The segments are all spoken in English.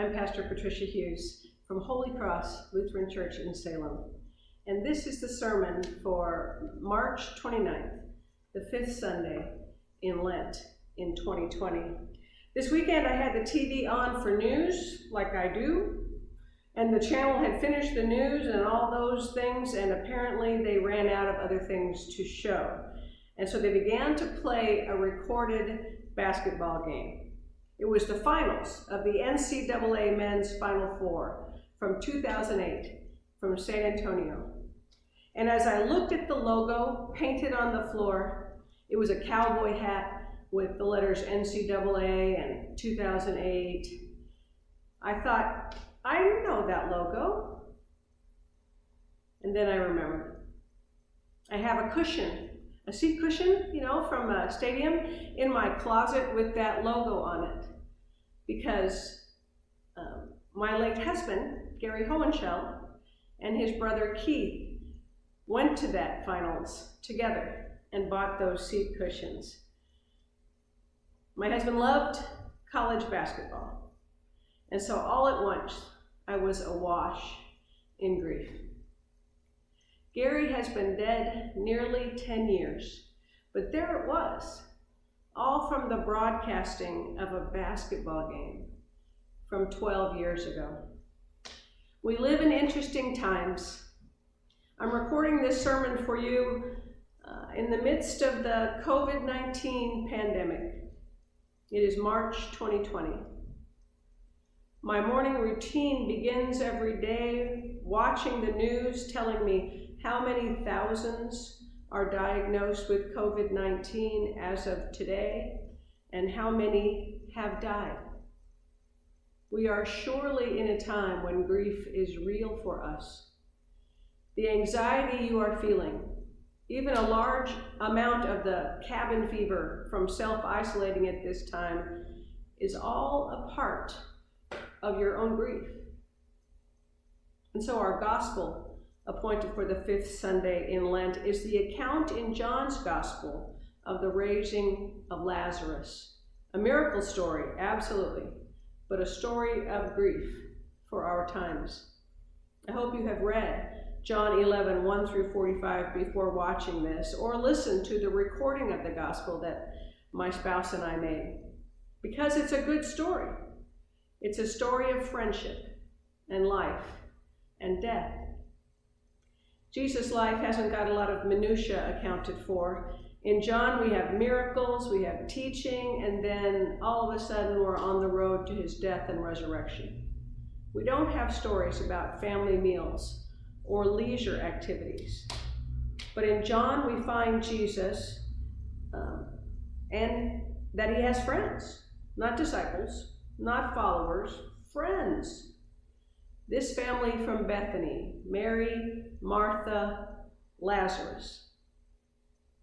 I'm Pastor Patricia Hughes from Holy Cross Lutheran Church in Salem. And this is the sermon for March 29th, the fifth Sunday in Lent in 2020. This weekend I had the TV on for news, like I do, and the channel had finished the news and all those things, and apparently they ran out of other things to show. And so they began to play a recorded basketball game. It was the finals of the NCAA Men's Final Four from 2008 from San Antonio. And as I looked at the logo painted on the floor, it was a cowboy hat with the letters NCAA and 2008. I thought, I know that logo. And then I remembered. I have a cushion, a seat cushion, from a stadium in my closet with that logo on it. Because my late husband, Gary Hohenschel, and his brother Keith went to that finals together and bought those seat cushions. My husband loved college basketball. And so all at once, I was awash in grief. Gary has been dead nearly 10 years, but there it was, all from the broadcasting of a basketball game from 12 years ago. We live in interesting times. I'm recording this sermon for you in the midst of the COVID-19 pandemic. It is March 2020. My morning routine begins every day watching the news telling me how many thousands are diagnosed with COVID-19 as of today, and how many have died. We are surely in a time when grief is real for us. The anxiety you are feeling, even a large amount of the cabin fever from self-isolating at this time, is all a part of your own grief. And so our gospel appointed for the fifth Sunday in Lent is the account in John's Gospel of the raising of Lazarus. A miracle story, absolutely, but a story of grief for our times. I hope you have read John 11, 1 through 45 before watching this, or listened to the recording of the Gospel that my spouse and I made, because it's a good story. It's a story of friendship and life and death. Jesus' life hasn't got a lot of minutiae accounted for. In John, we have miracles, we have teaching, and then all of a sudden we're on the road to his death and resurrection. We don't have stories about family meals or leisure activities. But in John, we find Jesus and that he has friends, not disciples, not followers, friends. This family from Bethany, Mary, Martha, Lazarus,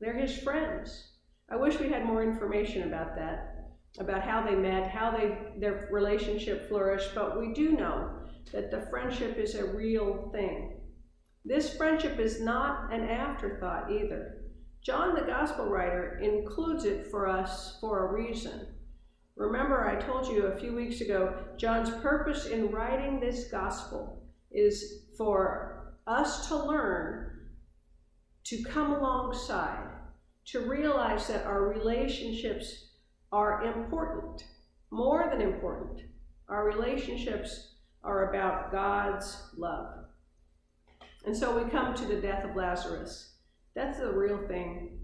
they're his friends. I wish we had more information about that, about how they met, how their relationship flourished, but we do know that the friendship is a real thing. This friendship is not an afterthought either. John, the gospel writer, includes it for us for a reason. Remember, I told you a few weeks ago, John's purpose in writing this gospel is for us to learn to come alongside, to realize that our relationships are important, more than important. Our relationships are about God's love. And so we come to the death of Lazarus. That's the real thing.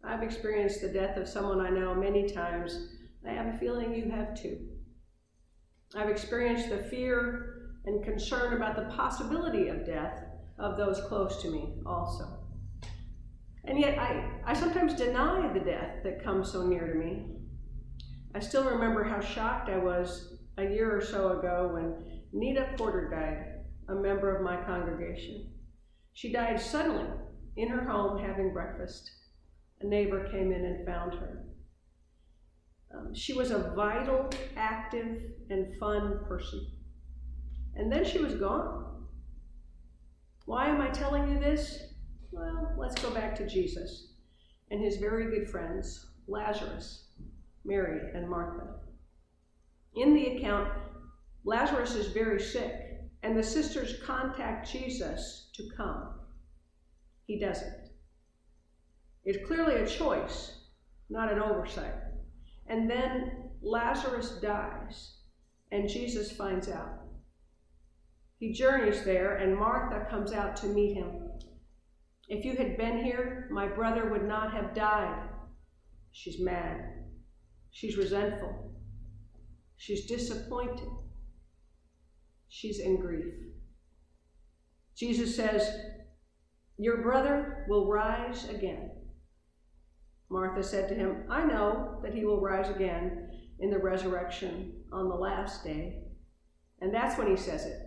I've experienced the death of someone I know many times. I have a feeling you have too. I've experienced the fear and concern about the possibility of death of those close to me also. And yet I sometimes deny the death that comes so near to me. I still remember how shocked I was a year or so ago when Nita Porter died, a member of my congregation. She died suddenly in her home having breakfast. A neighbor came in and found her. She was a vital, active, and fun person. And then she was gone. Why am I telling you this? Well, let's go back to Jesus and his very good friends, Lazarus, Mary, and Martha. In the account, Lazarus is very sick, and the sisters contact Jesus to come. He doesn't. It's clearly a choice, not an oversight. And then Lazarus dies, and Jesus finds out. He journeys there, and Martha comes out to meet him. If you had been here, my brother would not have died. She's mad. She's resentful. She's disappointed. She's in grief. Jesus says, your brother will rise again. Martha said to him, I know that he will rise again in the resurrection on the last day. And that's when he says it.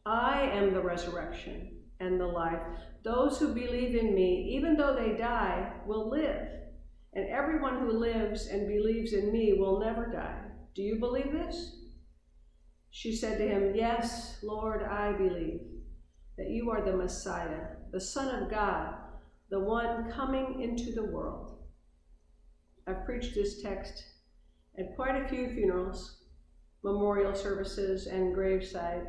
I am the resurrection and the life. Those who believe in me, even though they die, will live. And everyone who lives and believes in me will never die. Do you believe this? She said to him, yes, Lord, I believe that you are the Messiah, the Son of God, the one coming into the world. I've preached this text at quite a few funerals, memorial services, and graveside.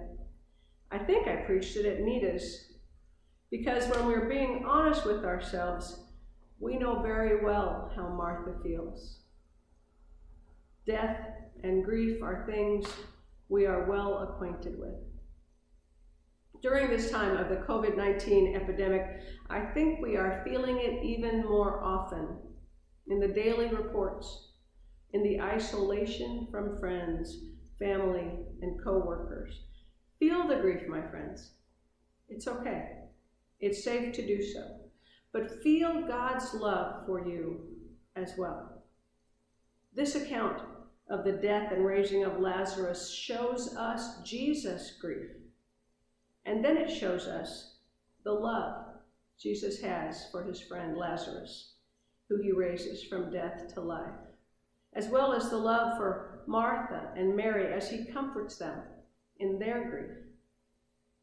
I think I preached it at Nita's, because when we're being honest with ourselves, we know very well how Martha feels. Death and grief are things we are well acquainted with. During this time of the COVID-19 epidemic, I think we are feeling it even more often in the daily reports, in the isolation from friends, family, and co-workers. Feel the grief, my friends. It's okay. It's safe to do so. But feel God's love for you as well. This account of the death and raising of Lazarus shows us Jesus' grief. And then it shows us the love Jesus has for his friend Lazarus, who he raises from death to life, as well as the love for Martha and Mary as he comforts them in their grief.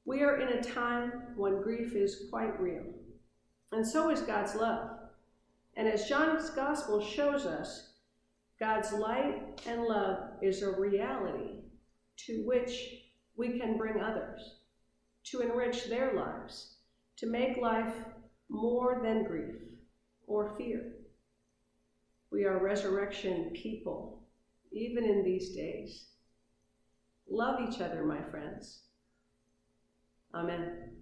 We are in a time when grief is quite real, and so is God's love. And as John's gospel shows us, God's light and love is a reality to which we can bring others, to enrich their lives, to make life more than grief or fear. We are resurrection people, even in these days. Love each other, my friends. Amen.